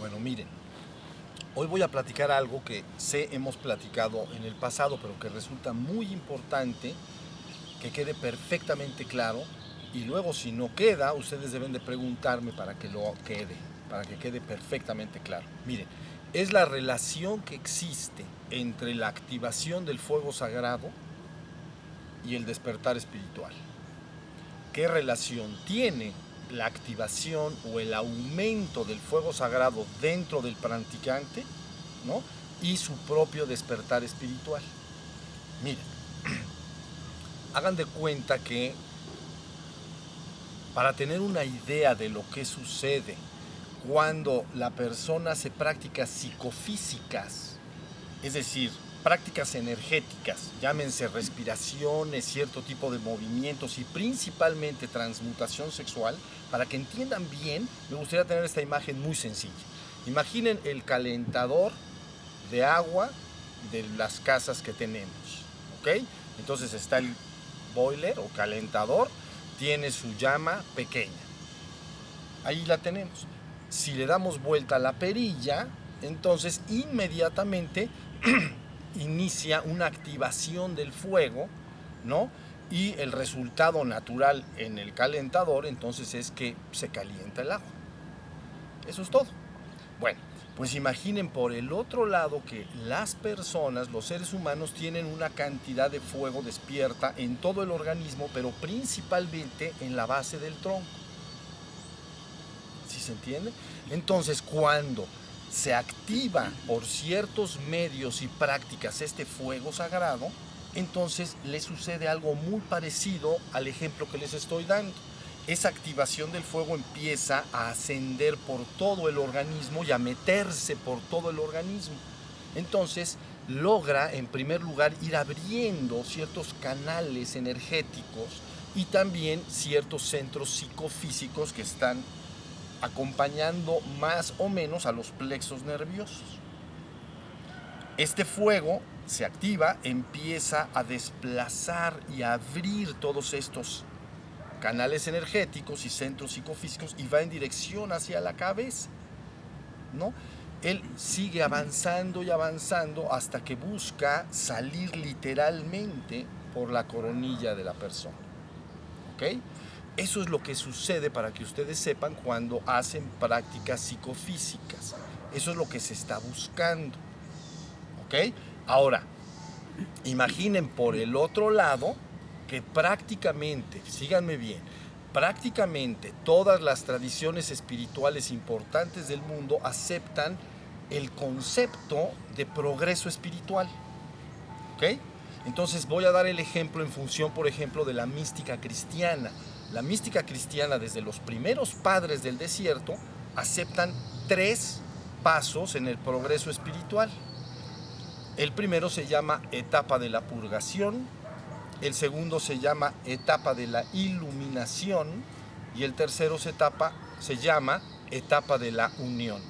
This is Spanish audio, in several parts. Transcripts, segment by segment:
Bueno, miren, hoy voy a platicar algo que sé hemos platicado en el pasado, pero que resulta muy importante que quede perfectamente claro. Y luego, si no queda, ustedes deben de preguntarme para que lo quede, para que quede perfectamente claro. Miren, es la relación que existe entre la activación del fuego sagrado y el despertar espiritual. ¿Qué relación tiene la activación o el aumento del fuego sagrado dentro del practicante, ¿no?, y su propio despertar espiritual? Miren, hagan de cuenta que para tener una idea de lo que sucede cuando la persona hace prácticas psicofísicas, es decir, prácticas energéticas, llámense respiraciones, cierto tipo de movimientos y principalmente transmutación sexual, para que entiendan bien, me gustaría tener esta imagen muy sencilla. Imaginen el calentador de agua de las casas que tenemos, ¿ok? Entonces está el boiler o calentador, tiene su llama pequeña. Ahí la tenemos. Si le damos vuelta a la perilla, entonces inmediatamente inicia una activación del fuego, ¿no? Y el resultado natural en el calentador entonces es que se calienta el agua. Eso es todo. Bueno, pues imaginen por el otro lado que las personas, los seres humanos, tienen una cantidad de fuego despierta en todo el organismo, pero principalmente en la base del tronco. ¿Sí se entiende? Entonces, cuando se activa por ciertos medios y prácticas este fuego sagrado, entonces le sucede algo muy parecido al ejemplo que les estoy dando. Esa activación del fuego empieza a ascender por todo el organismo y a meterse por todo el organismo. Entonces logra, en primer lugar, ir abriendo ciertos canales energéticos y también ciertos centros psicofísicos que están acompañando más o menos a los plexos nerviosos. Este fuego se activa, empieza a desplazar y a abrir todos estos canales energéticos y centros psicofísicos y va en dirección hacia la cabeza, ¿no? Él sigue avanzando y avanzando hasta que busca salir literalmente por la coronilla de la persona, ¿ok? Eso es lo que sucede, para que ustedes sepan, cuando hacen prácticas psicofísicas. Eso es lo que se está buscando, ¿ok? Ahora, imaginen por el otro lado que prácticamente, síganme bien, prácticamente todas las tradiciones espirituales importantes del mundo aceptan el concepto de progreso espiritual, ¿ok? Entonces voy a dar el ejemplo en función, por ejemplo, de la mística cristiana. La mística cristiana, desde los primeros padres del desierto, aceptan 3 pasos en el progreso espiritual. El primero se llama etapa de la purgación, el segundo se llama etapa de la iluminación y el tercero se llama etapa de la unión.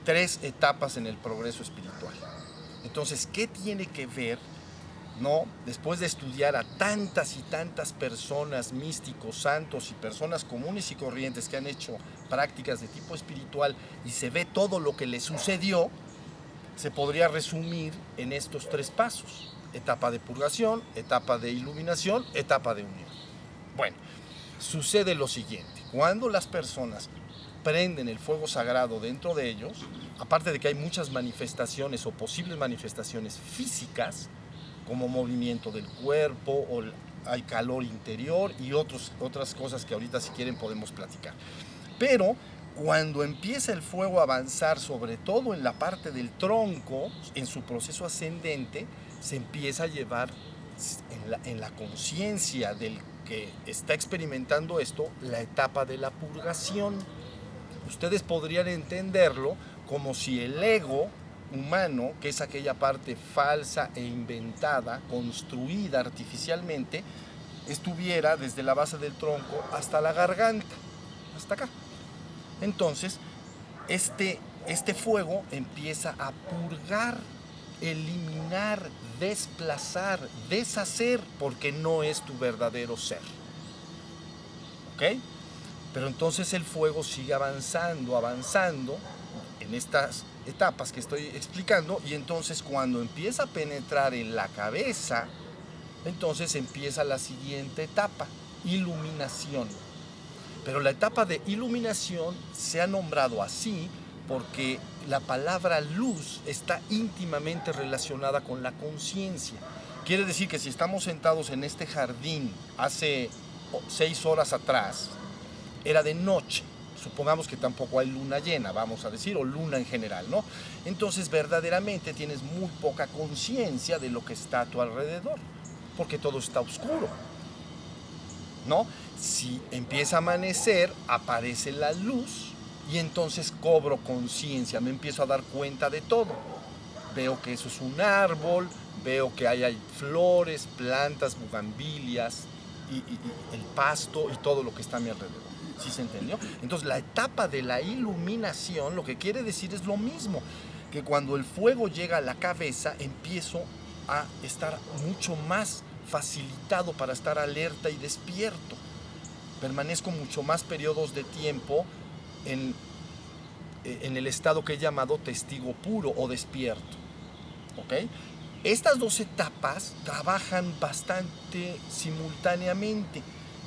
3 etapas en el progreso espiritual. Entonces, ¿qué tiene que ver, no, después de estudiar a tantas y tantas personas, místicos, santos y personas comunes y corrientes que han hecho prácticas de tipo espiritual y se ve todo lo que les sucedió? Se podría resumir en estos 3 pasos: etapa de purgación, etapa de iluminación, etapa de unión. Bueno, sucede lo siguiente: cuando las personas prenden el fuego sagrado dentro de ellos, aparte de que hay muchas manifestaciones o posibles manifestaciones físicas, como movimiento del cuerpo, o hay calor interior y otras cosas que ahorita, si quieren, podemos platicar. Pero cuando empieza el fuego a avanzar, sobre todo en la parte del tronco, en su proceso ascendente, se empieza a llevar en la conciencia del que está experimentando esto, la etapa de la purgación. Ustedes podrían entenderlo como si el ego humano, que es aquella parte falsa e inventada, construida artificialmente, estuviera desde la base del tronco hasta la garganta, hasta acá. Entonces, este fuego empieza a purgar, eliminar, desplazar, deshacer, porque no es tu verdadero ser. ¿Ok? Pero entonces el fuego sigue avanzando, avanzando en estas etapas que estoy explicando, y entonces cuando empieza a penetrar en la cabeza, entonces empieza la siguiente etapa, iluminación. Pero la etapa de iluminación se ha nombrado así porque la palabra luz está íntimamente relacionada con la conciencia. Quiere decir que si estamos sentados en este jardín hace 6 horas atrás, era de noche. Supongamos que tampoco hay luna llena, vamos a decir, o luna en general, ¿no? Entonces verdaderamente tienes muy poca conciencia de lo que está a tu alrededor, porque todo está oscuro, ¿no? Si empieza a amanecer, aparece la luz y entonces cobro conciencia, me empiezo a dar cuenta de todo. Veo que eso es un árbol, veo que hay flores, plantas, bugambilias, y el pasto y todo lo que está a mi alrededor. ¿Sí se entendió? Entonces la etapa de la iluminación lo que quiere decir es lo mismo, que cuando el fuego llega a la cabeza empiezo a estar mucho más facilitado para estar alerta y despierto. Permanezco mucho más periodos de tiempo en el estado que he llamado testigo puro o despierto. ¿Ok? Estas dos etapas trabajan bastante simultáneamente.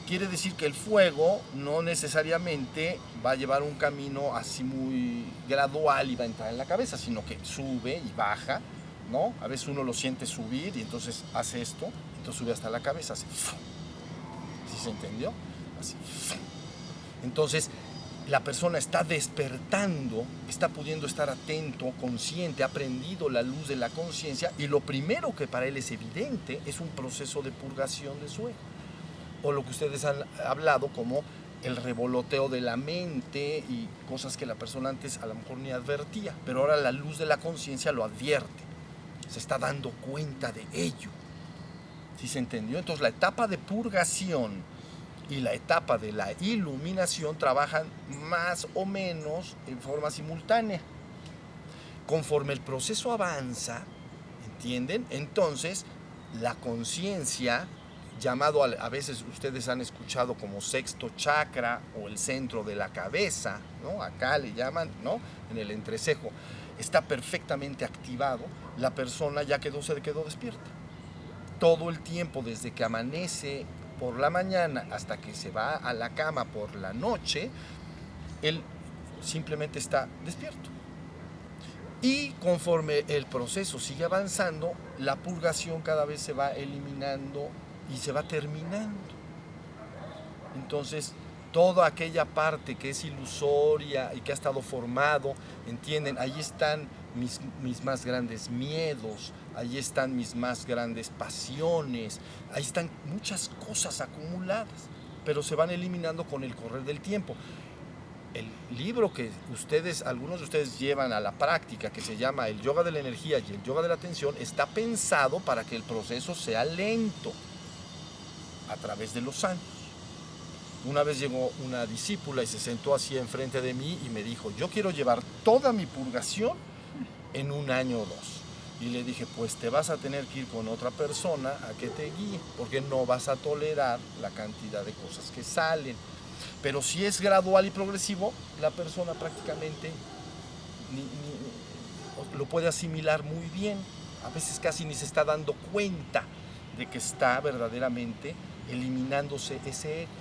Quiere decir que el fuego no necesariamente va a llevar un camino así muy gradual y va a entrar en la cabeza, sino que sube y baja, ¿no? A veces uno lo siente subir y entonces hace esto, entonces sube hasta la cabeza, hace ¿sí se entendió? Así. Entonces, la persona está despertando, está pudiendo estar atento, consciente, ha aprendido la luz de la conciencia, y lo primero que para él es evidente es un proceso de purgación de su ego, o lo que ustedes han hablado como el revoloteo de la mente y cosas que la persona antes a lo mejor ni advertía, pero ahora la luz de la conciencia lo advierte, se está dando cuenta de ello. ¿Sí se entendió? Entonces la etapa de purgación y la etapa de la iluminación trabajan más o menos en forma simultánea. Conforme el proceso avanza, ¿entienden? Entonces, la conciencia, llamado a veces ustedes han escuchado como sexto chakra o el centro de la cabeza, ¿no? Acá le llaman, ¿no? En el entrecejo, está perfectamente activado, la persona se quedó despierta. Todo el tiempo, desde que amanece por la mañana hasta que se va a la cama por la noche, él simplemente está despierto. Y conforme el proceso sigue avanzando, la purgación cada vez se va eliminando y se va terminando. Entonces, toda aquella parte que es ilusoria y que ha estado formado, ¿entienden? Ahí están mis más grandes miedos, ahí están mis más grandes pasiones, ahí están muchas cosas acumuladas, pero se van eliminando con el correr del tiempo. El libro que algunos de ustedes llevan a la práctica, que se llama El Yoga de la Energía y el Yoga de la Atención, está pensado para que el proceso sea lento a través de los años. Una vez llegó una discípula y se sentó así enfrente de mí y me dijo: yo quiero llevar toda mi purgación en 1 año o 2. Y le dije: pues te vas a tener que ir con otra persona a que te guíe, porque no vas a tolerar la cantidad de cosas que salen. Pero si es gradual y progresivo, la persona prácticamente lo puede asimilar muy bien. A veces casi ni se está dando cuenta de que está verdaderamente eliminándose ese ego.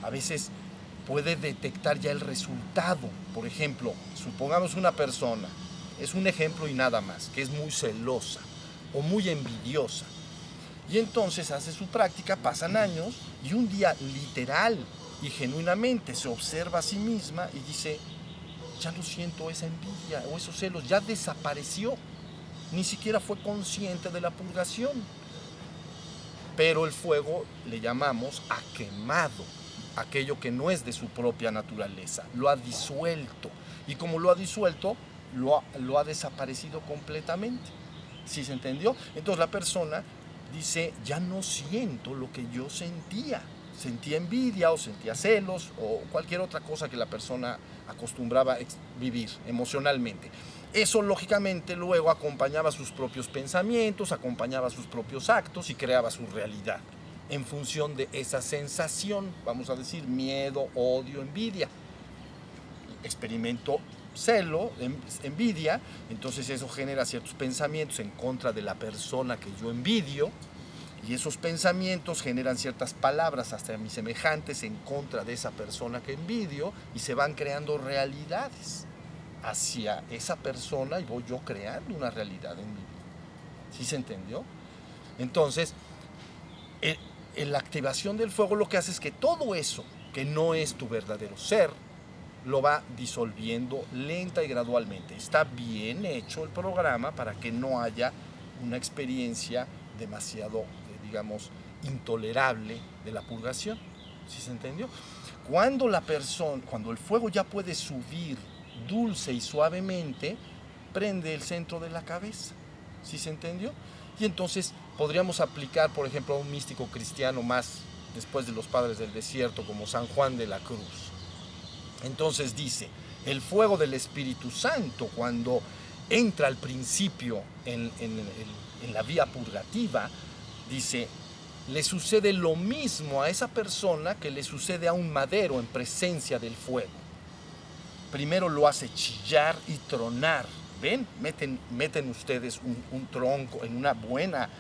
A veces puede detectar ya el resultado. Por ejemplo, supongamos una persona, es un ejemplo y nada más, que es muy celosa o muy envidiosa. Y entonces hace su práctica, pasan años, y un día literal y genuinamente se observa a sí misma y dice: ya no siento esa envidia o esos celos, ya desapareció. Ni siquiera fue consciente de la purgación. Pero el fuego le llamamos ha quemado aquello que no es de su propia naturaleza, lo ha disuelto, y como lo ha disuelto, lo ha desaparecido completamente. ¿Sí se entendió? Entonces la persona dice: ya no siento lo que yo sentía envidia o sentía celos o cualquier otra cosa que la persona acostumbraba a vivir emocionalmente. Eso lógicamente luego acompañaba sus propios pensamientos, acompañaba sus propios actos y creaba su realidad. en función de esa sensación, vamos a decir miedo, odio, envidia. Experimento celo, envidia, entonces eso genera ciertos pensamientos en contra de la persona que yo envidio, y esos pensamientos generan ciertas palabras hacia mis semejantes en contra de esa persona que envidio, y se van creando realidades hacia esa persona, y voy yo creando una realidad en mi vida. ¿Sí se entendió? Entonces, en la activación del fuego lo que hace es que todo eso que no es tu verdadero ser, lo va disolviendo lenta y gradualmente. Está bien hecho el programa para que no haya una experiencia demasiado, digamos, intolerable de la purgación. ¿Sí se entendió? Cuando el fuego ya puede subir dulce y suavemente, prende el centro de la cabeza. ¿Sí se entendió? Y entonces podríamos aplicar, por ejemplo, a un místico cristiano más después de los padres del desierto, como San Juan de la Cruz. Entonces dice, el fuego del Espíritu Santo, cuando entra al principio en la vía purgativa, dice, le sucede lo mismo a esa persona que le sucede a un madero en presencia del fuego. Primero lo hace chillar y tronar. ¿Ven? Meten ustedes un tronco en una buena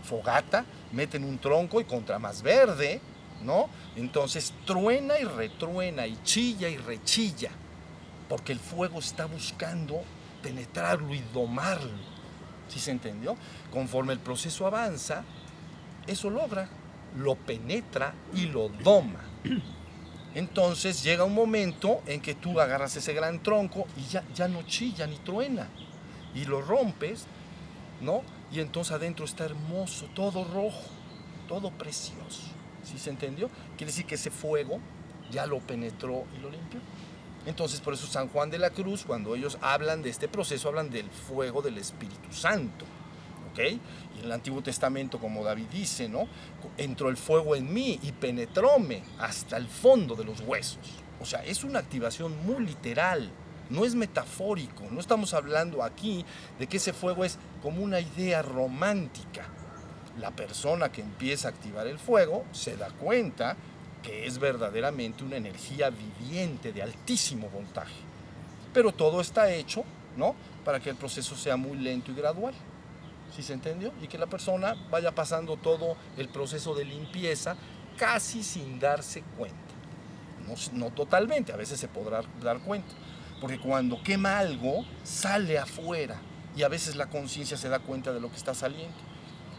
fogata, meten un tronco y contra más verde, ¿no? Entonces truena y retruena y chilla y rechilla, porque el fuego está buscando penetrarlo y domarlo. ¿Sí se entendió? Conforme el proceso avanza, eso logra, lo penetra y lo doma. Entonces llega un momento en que tú agarras ese gran tronco y ya no chilla ni truena, y lo rompes, ¿no? Y entonces adentro está hermoso, todo rojo, todo precioso. ¿Sí se entendió? Quiere decir que ese fuego ya lo penetró y lo limpió. Entonces, por eso San Juan de la Cruz, cuando ellos hablan de este proceso, hablan del fuego del Espíritu Santo. ¿Ok? Y en el Antiguo Testamento, como David dice, ¿no? Entró el fuego en mí y penetróme hasta el fondo de los huesos. O sea, es una activación muy literal, no es metafórico. No estamos hablando aquí de que ese fuego es como una idea romántica. La persona que empieza a activar el fuego se da cuenta que es verdaderamente una energía viviente de altísimo voltaje. Pero todo está hecho, ¿no?, para que el proceso sea muy lento y gradual. ¿Sí se entendió? Y que la persona vaya pasando todo el proceso de limpieza casi sin darse cuenta. No totalmente, a veces se podrá dar cuenta. Porque cuando quema algo, sale afuera. Y a veces la conciencia se da cuenta de lo que está saliendo.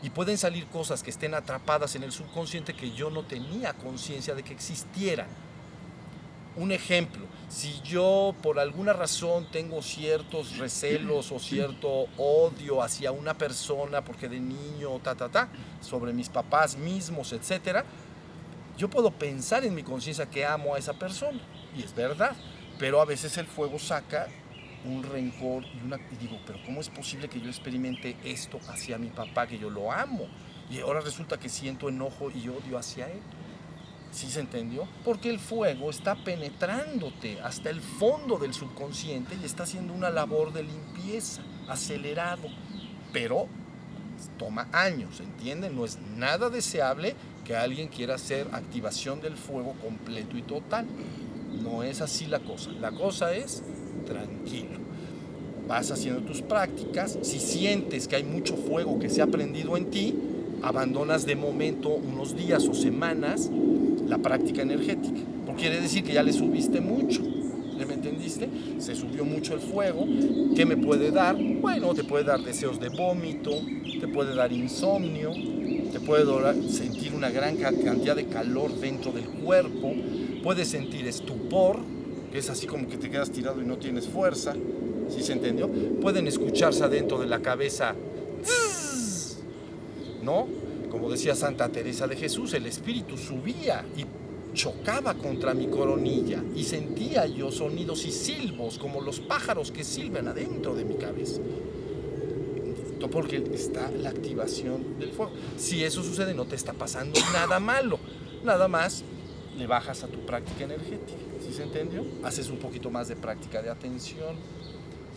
Y pueden salir cosas que estén atrapadas en el subconsciente que yo no tenía conciencia de que existieran. Un ejemplo, si yo por alguna razón tengo ciertos recelos o cierto odio hacia una persona porque de niño, sobre mis papás mismos, etc., yo puedo pensar en mi conciencia que amo a esa persona, y es verdad, pero a veces el fuego saca un rencor y digo, pero ¿cómo es posible que yo experimente esto hacia mi papá, que yo lo amo? Y ahora resulta que siento enojo y odio hacia él. ¿Sí se entendió? Porque el fuego está penetrándote hasta el fondo del subconsciente y está haciendo una labor de limpieza, acelerado, pero toma años, ¿entienden? No es nada deseable que alguien quiera hacer activación del fuego completo y total. No es así la cosa. La cosa es tranquilo. Vas haciendo tus prácticas. Si sientes que hay mucho fuego que se ha prendido en ti, abandonas de momento unos días o semanas la práctica energética, porque quiere decir que ya le subiste mucho. ¿Me entendiste? Se subió mucho el fuego. ¿Qué me puede dar? Bueno, te puede dar deseos de vómito, te puede dar insomnio, te puede sentir una gran cantidad de calor dentro del cuerpo, puedes sentir estupor, que es así como que te quedas tirado y no tienes fuerza. ¿Sí se entendió? Pueden escucharse adentro de la cabeza, ¿no? Como decía Santa Teresa de Jesús, el espíritu subía y chocaba contra mi coronilla y sentía yo sonidos y silbos como los pájaros que silban adentro de mi cabeza. Porque está la activación del fuego. Si eso sucede, no te está pasando nada malo, nada más le bajas a tu práctica energética. ¿Sí se entendió? Haces un poquito más de práctica de atención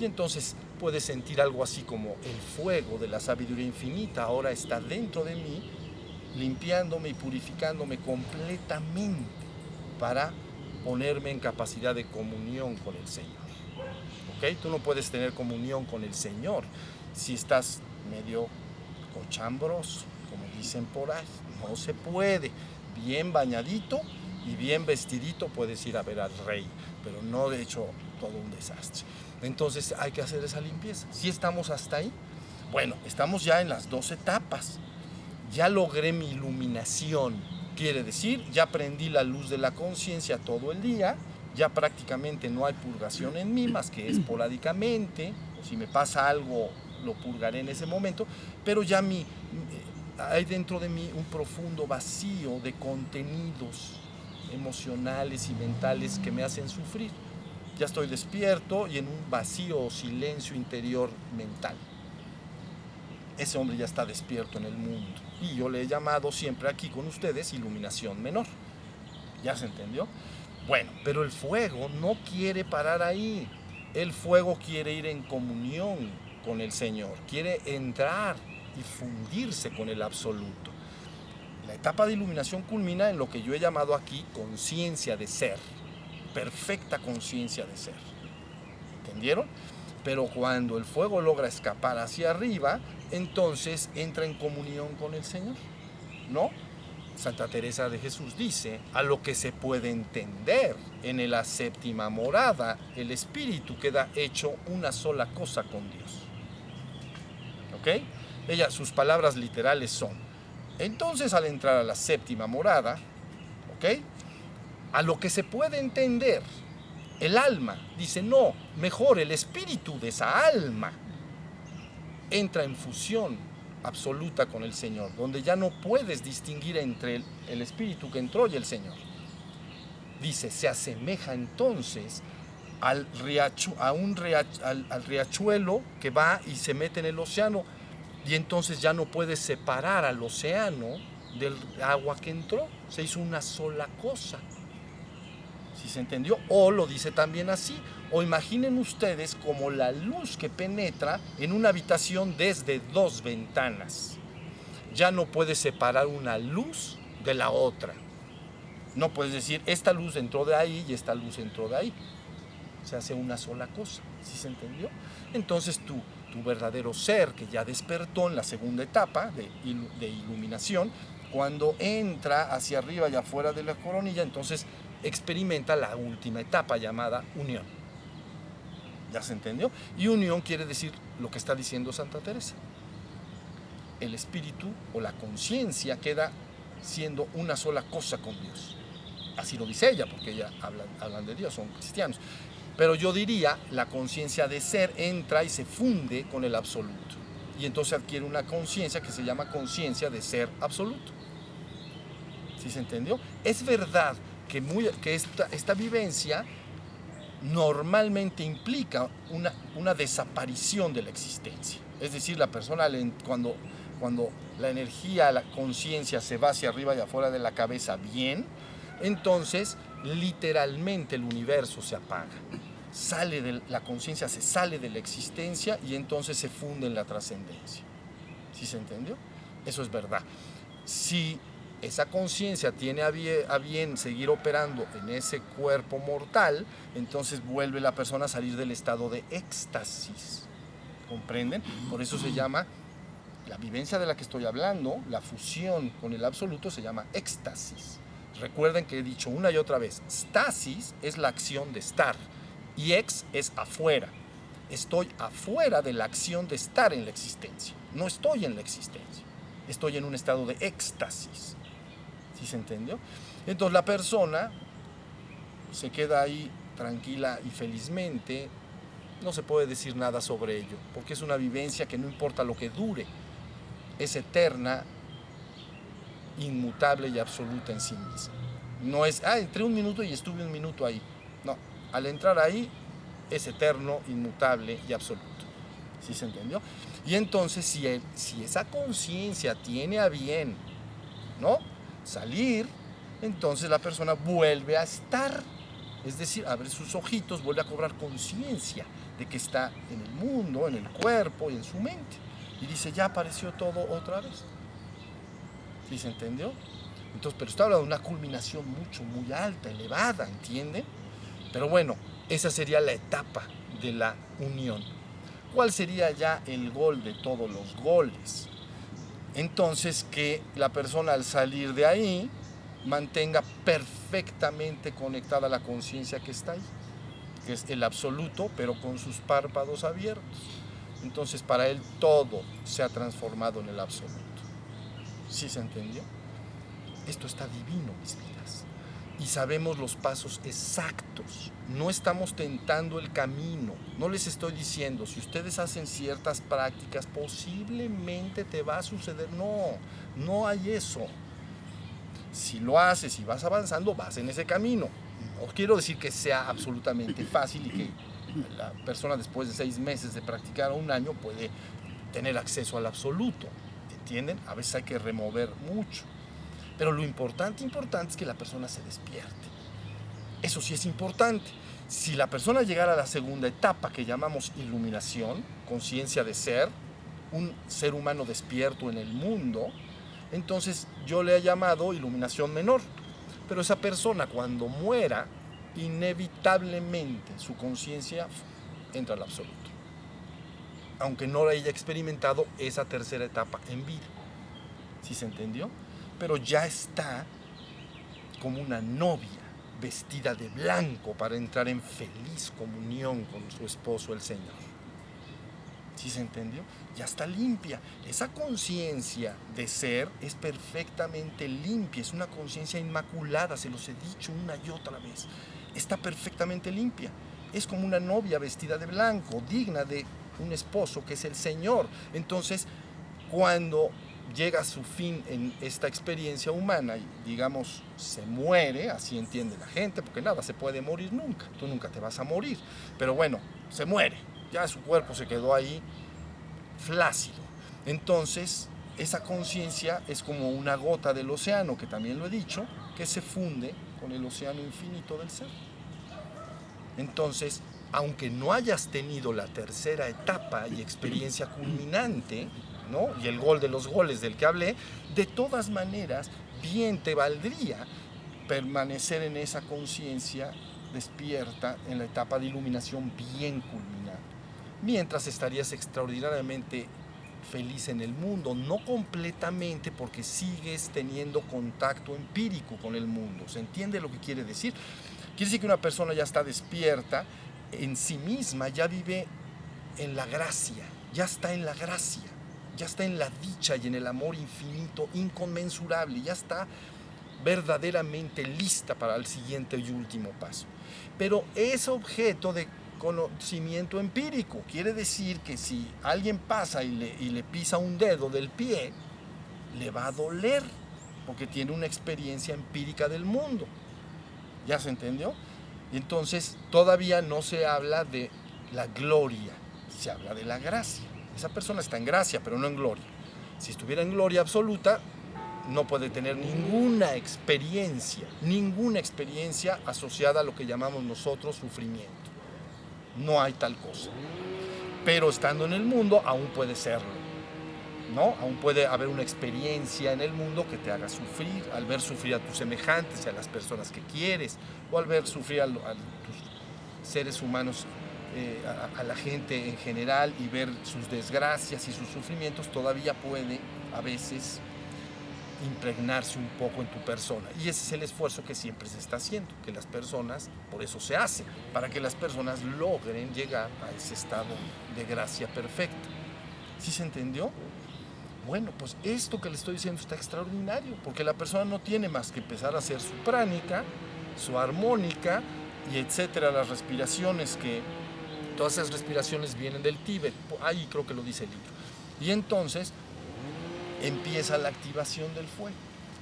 y entonces puedes sentir algo así como el fuego de la sabiduría infinita ahora está dentro de mí limpiándome y purificándome completamente para ponerme en capacidad de comunión con el Señor. ¿Ok? Tú no puedes tener comunión con el Señor si estás medio cochambroso, como dicen por ahí. No se puede. Bien bañadito y bien vestidito puedes ir a ver al Rey, pero no de hecho todo un desastre. Entonces hay que hacer esa limpieza. ¿Sí estamos hasta ahí? Bueno, estamos ya en las 2 etapas. Ya logré mi iluminación. Quiere decir, ya prendí la luz de la conciencia todo el día, ya prácticamente no hay purgación en mí, más que esporádicamente. Si me pasa algo, lo purgaré en ese momento, pero ya hay dentro de mí un profundo vacío de contenidos emocionales y mentales que me hacen sufrir. Ya estoy despierto y en un vacío o silencio interior mental. Ese hombre ya está despierto en el mundo. Y yo le he llamado siempre aquí con ustedes iluminación menor. ¿Ya se entendió? Bueno, pero el fuego no quiere parar ahí. El fuego quiere ir en comunión con el Señor. Quiere entrar y fundirse con el absoluto. La etapa de iluminación culmina en lo que yo he llamado aquí conciencia de ser. Perfecta conciencia de ser. ¿Entendieron? Pero cuando el fuego logra escapar hacia arriba, entonces entra en comunión con el Señor, ¿no? Santa Teresa de Jesús dice, a lo que se puede entender, en la séptima morada, el espíritu queda hecho una sola cosa con Dios. ¿Ok? Sus palabras literales son, entonces al entrar a la séptima morada, ¿ok? A lo que se puede entender, el alma, dice, no, mejor el espíritu de esa alma entra en fusión absoluta con el Señor, donde ya no puedes distinguir entre el espíritu que entró y el Señor. Dice, se asemeja entonces al riachuelo que va y se mete en el océano, y entonces ya no puedes separar al océano del agua que entró, se hizo una sola cosa. ¿Sí se entendió? O lo dice también así, o imaginen ustedes como la luz que penetra en una habitación desde 2 ventanas. Ya no puedes separar una luz de la otra. No puedes decir, esta luz entró de ahí y esta luz entró de ahí. Se hace una sola cosa. ¿Sí se entendió? Entonces tu verdadero ser, que ya despertó en la segunda etapa de iluminación, cuando entra hacia arriba y afuera de la coronilla, entonces experimenta la última etapa llamada unión. ¿Ya se entendió? Y unión quiere decir lo que está diciendo Santa Teresa. El espíritu o la conciencia queda siendo una sola cosa con Dios. Así lo dice ella, porque ella hablan de Dios, son cristianos. Pero yo diría, la conciencia de ser entra y se funde con el absoluto. Y entonces adquiere una conciencia que se llama conciencia de ser absoluto. ¿Sí se entendió? Es verdad que esta vivencia normalmente implica una desaparición de la existencia. Es decir, la persona cuando la energía, la conciencia se va hacia arriba y afuera de la cabeza bien, entonces literalmente el universo se apaga. La conciencia se sale de la existencia y entonces se funde en la trascendencia. ¿Sí se entendió? Eso es verdad. Si esa conciencia tiene a bien seguir operando en ese cuerpo mortal, entonces vuelve la persona a salir del estado de éxtasis. ¿Comprenden? Por eso se llama, la vivencia de la que estoy hablando, la fusión con el absoluto, se llama éxtasis. Recuerden que he dicho una y otra vez, stasis es la acción de estar y ex es afuera. Estoy afuera de la acción de estar en la existencia. No estoy en la existencia. Estoy en un estado de éxtasis. ¿Sí se entendió? Entonces la persona se queda ahí tranquila y felizmente. No se puede decir nada sobre ello, porque es una vivencia que no importa lo que dure, es eterna, inmutable y absoluta en sí misma. No es, entré un minuto y estuve un minuto ahí. No, al entrar ahí es eterno, inmutable y absoluto. ¿Sí se entendió? Y entonces si esa conciencia tiene a bien, ¿no?, salir, entonces la persona vuelve a estar. Es decir, abre sus ojitos, vuelve a cobrar conciencia de que está en el mundo, en el cuerpo y en su mente. Y dice, ya apareció todo otra vez. ¿Sí se entendió? Entonces, pero está hablando de una culminación muy alta, elevada, ¿entienden? Pero bueno, esa sería la etapa de la unión. ¿Cuál sería ya el gol de todos los goles? Entonces, que la persona al salir de ahí mantenga perfectamente conectada la conciencia que está ahí, que es el absoluto, pero con sus párpados abiertos. Entonces, para él todo se ha transformado en el absoluto. ¿Sí se entendió? Esto está divino, mis vidas. Y sabemos los pasos exactos. No estamos tentando el camino. No les estoy diciendo, si ustedes hacen ciertas prácticas, posiblemente te va a suceder. No, no hay eso. Si lo haces y vas avanzando, vas en ese camino. No quiero decir que sea absolutamente fácil y que la persona después de 6 meses de practicar o 1 año puede tener acceso al absoluto. ¿Entienden? A veces hay que remover mucho. Pero lo importante es que la persona se despierte. Eso sí es importante. Si la persona llegara a la segunda etapa que llamamos iluminación, conciencia de ser, un ser humano despierto en el mundo, entonces yo le he llamado iluminación menor. Pero esa persona cuando muera, inevitablemente su conciencia entra al absoluto. Aunque no haya experimentado esa tercera etapa en vida. ¿Sí se entendió? Pero ya está como una novia vestida de blanco para entrar en feliz comunión con su esposo, el Señor. ¿Sí se entendió? Ya está limpia. Esa conciencia de ser es perfectamente limpia, es una conciencia inmaculada, se los he dicho una y otra vez. Está perfectamente limpia. Es como una novia vestida de blanco, digna de un esposo que es el Señor. Entonces, cuando llega a su fin en esta experiencia humana y, digamos, se muere, así entiende la gente, porque nada se puede morir nunca, tú nunca te vas a morir, pero bueno, se muere, ya su cuerpo se quedó ahí flácido. Entonces, esa conciencia es como una gota del océano, que también lo he dicho, que se funde con el océano infinito del ser. Entonces, aunque no hayas tenido la tercera etapa y experiencia culminante, ¿no? Y el gol de los goles del que hablé, de todas maneras, bien te valdría permanecer en esa conciencia despierta en la etapa de iluminación bien culminada. Mientras estarías extraordinariamente feliz en el mundo, no completamente porque sigues teniendo contacto empírico con el mundo. ¿Se entiende lo que quiere decir? Quiere decir que una persona ya está despierta en sí misma, ya vive en la gracia, ya está en la gracia, ya está en la dicha y en el amor infinito, inconmensurable, ya está verdaderamente lista para el siguiente y último paso. Pero es objeto de conocimiento empírico, quiere decir que si alguien pasa y le pisa un dedo del pie, le va a doler, porque tiene una experiencia empírica del mundo. ¿Ya se entendió? Entonces todavía no se habla de la gloria, se habla de la gracia. Esa persona está en gracia, pero no en gloria. Si estuviera en gloria absoluta, no puede tener ninguna experiencia asociada a lo que llamamos nosotros sufrimiento. No hay tal cosa. Pero estando en el mundo, aún puede serlo, ¿no? Aún puede haber una experiencia en el mundo que te haga sufrir, al ver sufrir a tus semejantes y a las personas que quieres, o al ver sufrir a tus seres humanos, a la gente en general, y ver sus desgracias y sus sufrimientos, todavía puede a veces impregnarse un poco en tu persona. Y ese es el esfuerzo que siempre se está haciendo, que las personas, por eso se hace, para que las personas logren llegar a ese estado de gracia perfecta. ¿Sí se entendió? Bueno, pues esto que le estoy diciendo está extraordinario, porque la persona no tiene más que empezar a hacer su pránica, su armónica, y etcétera, las respiraciones, que todas esas respiraciones vienen del Tíbet, ahí creo que lo dice el libro. Y entonces empieza la activación del fuego.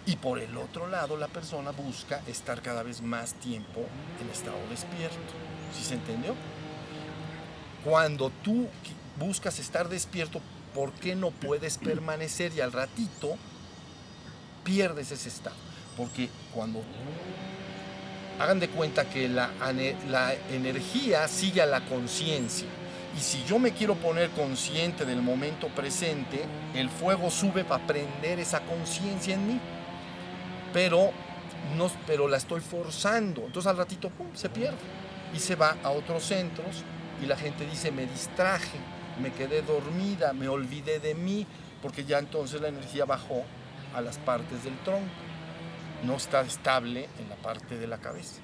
Y por el otro lado, la persona busca estar cada vez más tiempo en estado despierto. ¿Sí se entendió? Cuando tú buscas estar despierto, ¿por qué no puedes permanecer y al ratito pierdes ese estado? Porque cuando hagan de cuenta que la energía sigue a la conciencia, Y si yo me quiero poner consciente del momento presente, el fuego sube para prender esa conciencia en mí. Pero la estoy forzando. Entonces al ratito, ¡pum!, se pierde. Y se va a otros centros y la gente dice, me distraje, me quedé dormida, me olvidé de mí, porque ya entonces la energía bajó a las partes del tronco. No está estable en la parte de la cabeza.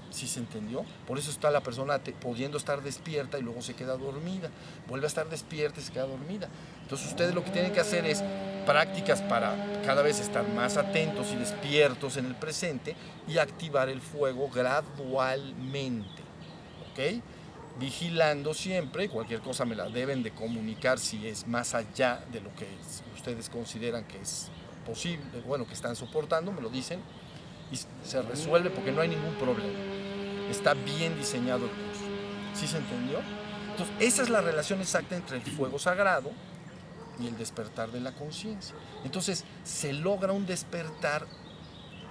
¿Sí se entendió? Por eso está la persona pudiendo estar despierta y luego se queda dormida. Vuelve a estar despierta y se queda dormida. Entonces ustedes lo que tienen que hacer es prácticas para cada vez estar más atentos y despiertos en el presente y activar el fuego gradualmente. ¿Ok? Vigilando siempre, cualquier cosa me la deben de comunicar si es más allá de lo que ustedes consideran que es posible, bueno, que están soportando, me lo dicen y se resuelve porque no hay ningún problema. Está bien diseñado el curso. ¿Sí se entendió? Entonces, esa es la relación exacta entre el fuego sagrado y el despertar de la conciencia. Entonces, se logra un despertar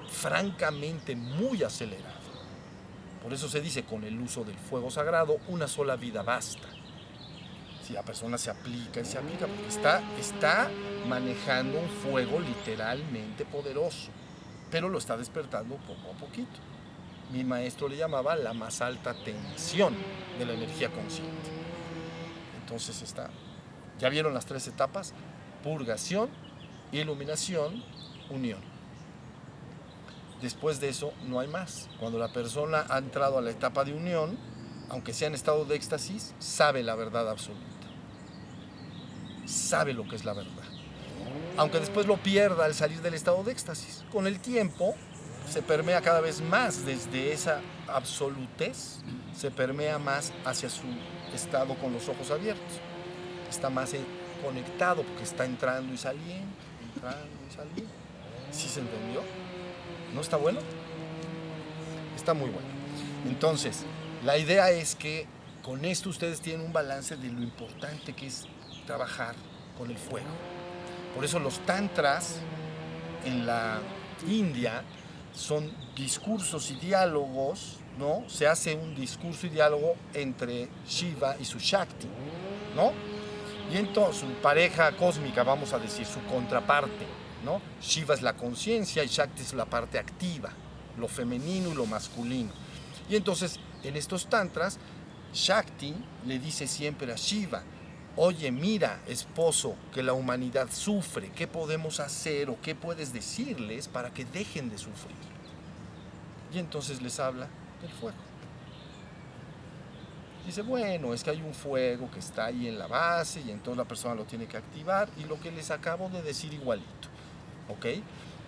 francamente muy acelerado. Por eso se dice, con el uso del fuego sagrado, una sola vida basta. Si la persona se aplica y se aplica, porque está manejando un fuego literalmente poderoso, pero lo está despertando poco a poquito. Mi maestro le llamaba la más alta tensión de la energía consciente. Entonces ¿ya vieron las 3 etapas? Purgación, iluminación, unión. Después de eso no hay más. Cuando la persona ha entrado a la etapa de unión, aunque sea en estado de éxtasis, sabe la verdad absoluta. Sabe lo que es la verdad. Aunque después lo pierda al salir del estado de éxtasis. Con el tiempo se permea cada vez más desde esa absolutez, se permea más hacia su estado con los ojos abiertos. Está más conectado porque está entrando y saliendo, ¿Sí se entendió? ¿No está bueno? Está muy bueno. Entonces, la idea es que con esto ustedes tienen un balance de lo importante que es trabajar con el fuego. Por eso los tantras en la India son discursos y diálogos, ¿no? Se hace un discurso y diálogo entre Shiva y su Shakti, ¿no? Y entonces su pareja cósmica, vamos a decir, su contraparte, ¿no? Shiva es la conciencia y Shakti es la parte activa, lo femenino y lo masculino. Y entonces en estos tantras, Shakti le dice siempre a Shiva, oye, mira, esposo, que la humanidad sufre, ¿qué podemos hacer o qué puedes decirles para que dejen de sufrir? Y entonces les habla del fuego. Dice, bueno, es que hay un fuego que está ahí en la base y entonces la persona lo tiene que activar y lo que les acabo de decir igualito, ¿ok?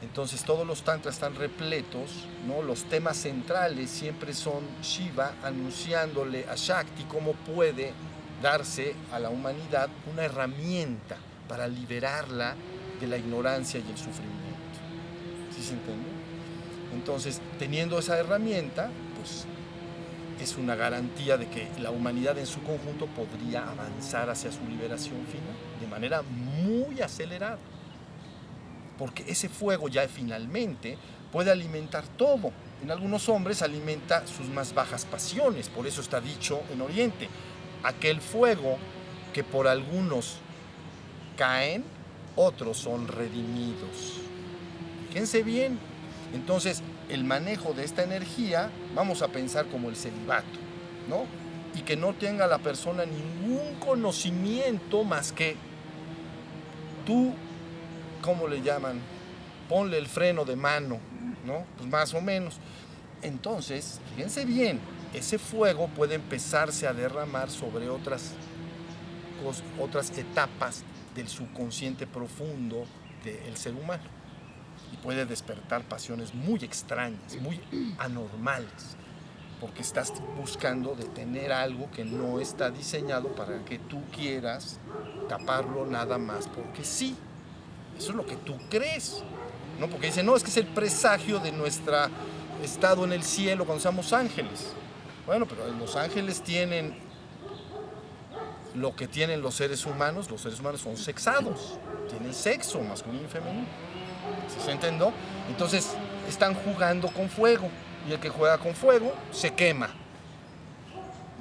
Entonces todos los tantras están repletos, ¿no? Los temas centrales siempre son Shiva anunciándole a Shakti cómo puede darse a la humanidad una herramienta para liberarla de la ignorancia y el sufrimiento. ¿Sí se entiende? Entonces, teniendo esa herramienta, pues es una garantía de que la humanidad en su conjunto podría avanzar hacia su liberación final de manera muy acelerada. Porque ese fuego ya finalmente puede alimentar todo. En algunos hombres alimenta sus más bajas pasiones, por eso está dicho en Oriente, aquel fuego que por algunos caen, otros son redimidos. Fíjense bien. Entonces, el manejo de esta energía, vamos a pensar como el celibato, ¿no? Y que no tenga la persona ningún conocimiento más que tú, ¿cómo le llaman? Ponle el freno de mano, ¿no? Pues más o menos. Entonces, fíjense bien, ese fuego puede empezarse a derramar sobre otras etapas del subconsciente profundo del ser humano. Y puede despertar pasiones muy extrañas, muy anormales, porque estás buscando detener algo que no está diseñado para que tú quieras taparlo nada más porque sí. Eso es lo que tú crees, ¿no? Porque dicen, no, es que es el presagio de nuestro estado en el cielo cuando seamos ángeles. Bueno, pero los ángeles tienen lo que tienen los seres humanos son sexados, tienen sexo masculino y femenino. ¿Sí se entendió? Entonces están jugando con fuego y el que juega con fuego se quema.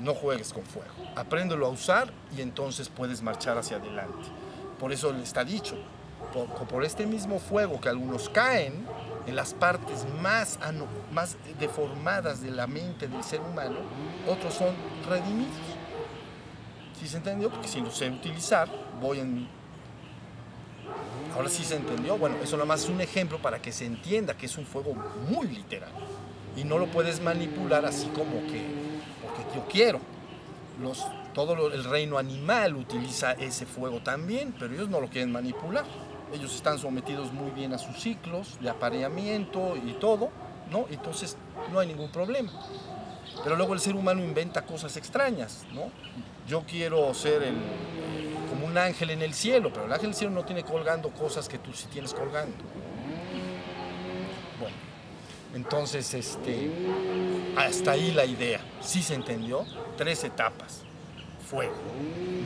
no juegues con fuego. Apréndelo a usar y entonces puedes marchar hacia adelante. Por eso le está dicho, por este mismo fuego que algunos caen en las partes más deformadas de la mente del ser humano, otros son redimidos. ¿Sí se entendió? Porque si lo sé utilizar, ahora sí se entendió. Bueno, eso nada más es un ejemplo para que se entienda que es un fuego muy literal. Y no lo puedes manipular así como que, porque yo quiero. El reino animal utiliza ese fuego también, pero ellos no lo quieren manipular. Ellos están sometidos muy bien a sus ciclos de apareamiento y todo, ¿no? Entonces no hay ningún problema. Pero luego el ser humano inventa cosas extrañas, ¿no? Yo quiero ser como un ángel en el cielo, pero el ángel en el cielo no tiene colgando cosas que tú sí tienes colgando. Bueno, entonces hasta ahí la idea. ¿Sí se entendió? 3 etapas. Fuego.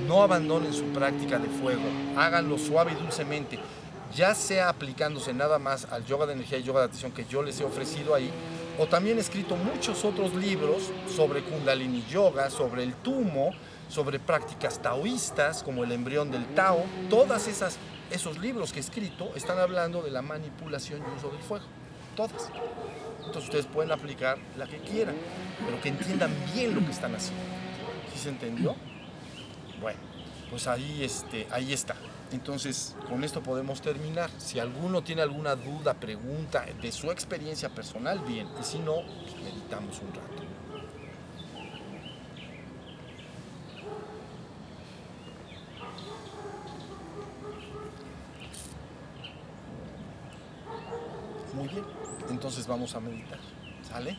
No abandonen su práctica de fuego. Háganlo suave y dulcemente. Ya sea aplicándose nada más al yoga de energía y yoga de atención que yo les he ofrecido ahí, o también he escrito muchos otros libros sobre Kundalini Yoga, sobre el tumo, sobre prácticas taoístas como el embrión del Tao. Todos esos libros que he escrito están hablando de la manipulación y uso del fuego. Todas. Entonces ustedes pueden aplicar la que quieran, pero que entiendan bien lo que están haciendo. ¿Sí se entendió? Bueno, pues ahí está. Entonces, con esto podemos terminar. Si alguno tiene alguna duda, pregunta de su experiencia personal, bien. Y si no, pues meditamos un rato. Muy bien. Entonces vamos a meditar. ¿Sale?